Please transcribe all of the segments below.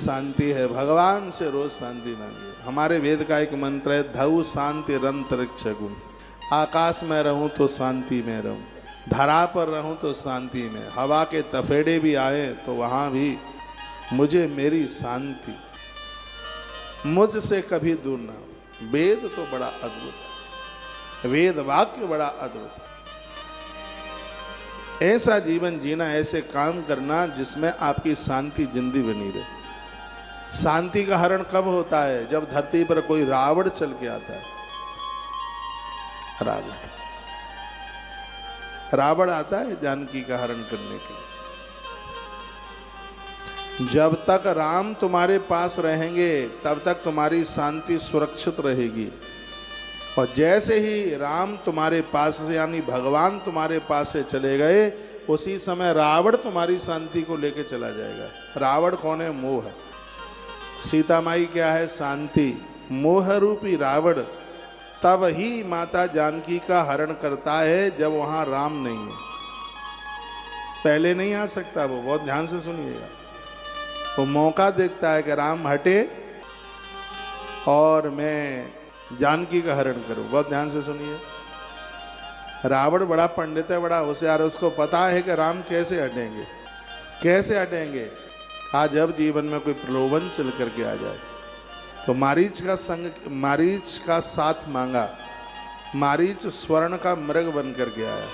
शांति है, भगवान से रोज शांति मांगिए। हमारे वेद का एक मंत्र है, धौ शांति रंतरिक्ष गुण। आकाश में रहूं तो शांति में रहूं, धरा पर रहूं तो शांति में, हवा के तफेड़े भी आए तो वहां भी मुझे मेरी शांति मुझसे कभी दूर ना हो। वेद तो बड़ा अद्भुत है, वेद वाक्य बड़ा अद्भुत है। ऐसा जीवन जीना, ऐसे काम करना जिसमें आपकी शांति जिंदगी बनी रहे। शांति का हरण कब होता है? जब धरती पर कोई रावण चल के आता है। रावण आता है जानकी का हरण करने के लिए। जब तक राम तुम्हारे पास रहेंगे तब तक तुम्हारी शांति सुरक्षित रहेगी, और जैसे ही राम तुम्हारे पास से यानी भगवान तुम्हारे पास से चले गए, उसी समय रावण तुम्हारी शांति को लेकर चला जाएगा। रावण कौन है? मोह है। सीता माई क्या है? शांति। मोह रूपी रावण तब ही माता जानकी का हरण करता है जब वहां राम नहीं है। पहले नहीं आ सकता वो, बहुत ध्यान से सुनिएगा। वो मौका देखता है कि राम हटे और मैं जानकी का हरण करूं। बहुत ध्यान से सुनिए। रावण बड़ा पंडित है, बड़ा होशियार है, उसको पता है कि राम कैसे हटेंगे, कैसे हटेंगे। आज जब जीवन में कोई प्रलोभन चल करके आ जाए तो मारीच का संग, मारीच का साथ मांगा। मारीच स्वर्ण का मृग बन करके आया।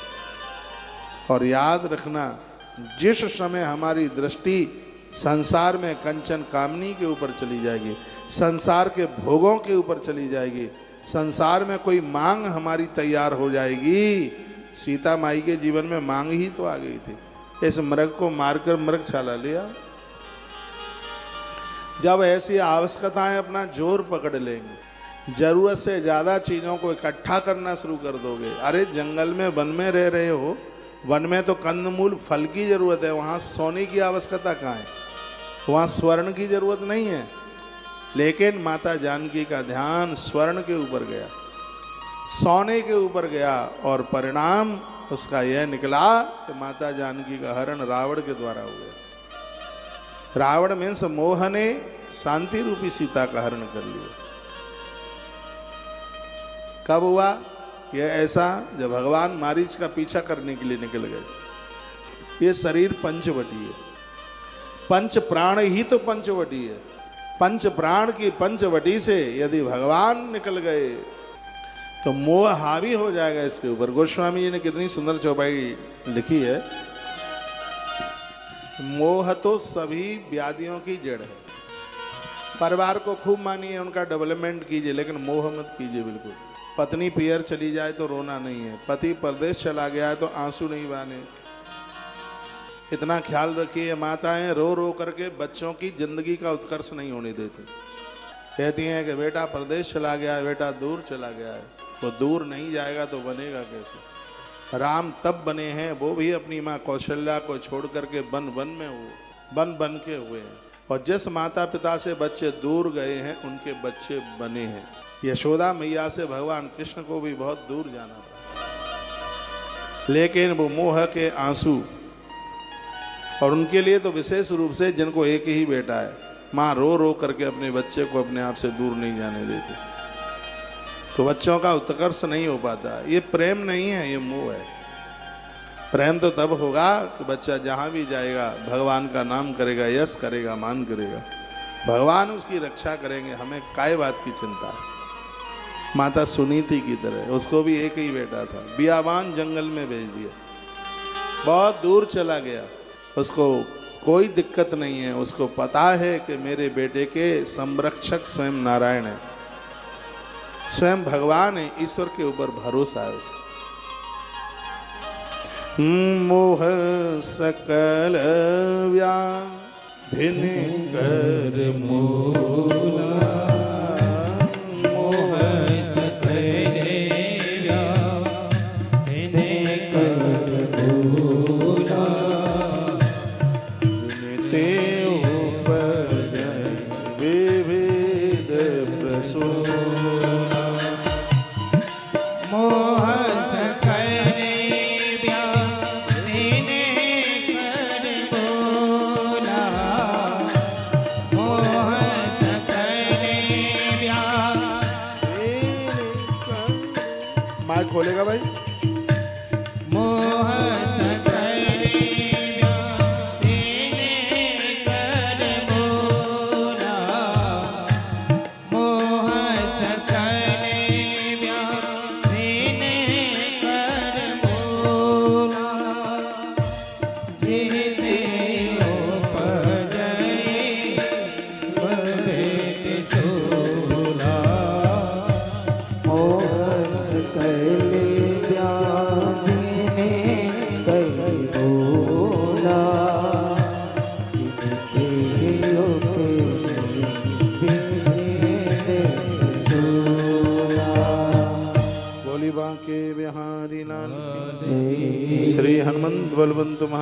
और याद रखना, जिस समय हमारी दृष्टि संसार में कंचन कामनी के ऊपर चली जाएगी, संसार के भोगों के ऊपर चली जाएगी, संसार में कोई मांग हमारी तैयार हो जाएगी। सीता माई के जीवन में मांग ही तो आ गई थी, इस मृग को मारकर मृगशाला लिया। जब ऐसी आवश्यकताएं अपना जोर पकड़ लेंगी, जरूरत से ज्यादा चीजों को इकट्ठा करना शुरू कर दोगे। अरे जंगल में, वन में रह रहे हो, वन में तो कंदमूल फल की जरूरत है, वहां सोने की आवश्यकता कहाँ है? वहां स्वर्ण की जरूरत नहीं है। लेकिन माता जानकी का ध्यान स्वर्ण के ऊपर गया, सोने के ऊपर गया, और परिणाम उसका यह निकला कि माता जानकी का हरण रावण के द्वारा हुआ। रावण मीन्स मोह ने शांति रूपी सीता का हरण कर लिया। कब हुआ यह ऐसा? जब भगवान मारीच का पीछा करने के लिए निकल गए। ये शरीर पंचवटी है, पंच प्राण ही तो पंचवटी है। पंच प्राण की पंचवटी से यदि भगवान निकल गए तो मोह हावी हो जाएगा इसके ऊपर। गोस्वामी जी ने कितनी सुंदर चौपाई लिखी है। मोह तो सभी व्याधियों की जड़ है। परिवार को खूब मानिए, उनका डेवलपमेंट कीजिए, लेकिन मोह मत कीजिए बिल्कुल। पत्नी पियर चली जाए तो रोना नहीं है, पति परदेश चला गया है तो आंसू नहीं बहाने। इतना ख्याल रखिए, माताएं रो रो करके बच्चों की जिंदगी का उत्कर्ष नहीं होने देती। कहती हैं कि बेटा परदेश चला गया है, बेटा दूर चला गया है। वो दूर नहीं जाएगा तो बनेगा कैसे? राम तब बने हैं, वो भी अपनी माँ कौशल्या को छोड़ करके वन बन के हुए हैं। और जिस माता पिता से बच्चे दूर गए हैं उनके बच्चे बने हैं। यशोदा मैया से भगवान कृष्ण को भी बहुत दूर जाना पड़ा, लेकिन वो मोह के आंसू, और उनके लिए तो विशेष रूप से जिनको एक ही बेटा है, माँ रो रो करके अपने बच्चे को अपने आप से दूर नहीं जाने देती, तो बच्चों का उत्कर्ष नहीं हो पाता। ये प्रेम नहीं है, ये मोह है। प्रेम तो तब होगा कि बच्चा जहाँ भी जाएगा भगवान का नाम करेगा, यश करेगा, मान करेगा, भगवान उसकी रक्षा करेंगे। हमें काय बात की चिंता है? माता सुनीति की तरह, उसको भी एक ही बेटा था, बियाबान जंगल में भेज दिया, बहुत दूर चला गया। उसको कोई दिक्कत नहीं है, उसको पता है कि मेरे बेटे के संरक्षक स्वयं नारायण है, स्वयं भगवान है, ईश्वर के ऊपर भरोसा है उसे। मोह सकल व्याधिन कर मूला, मोह सकल व्याधिन कर मूला, ते उपज विविध प्रसूला। मोह मोह खोलेगा भाई?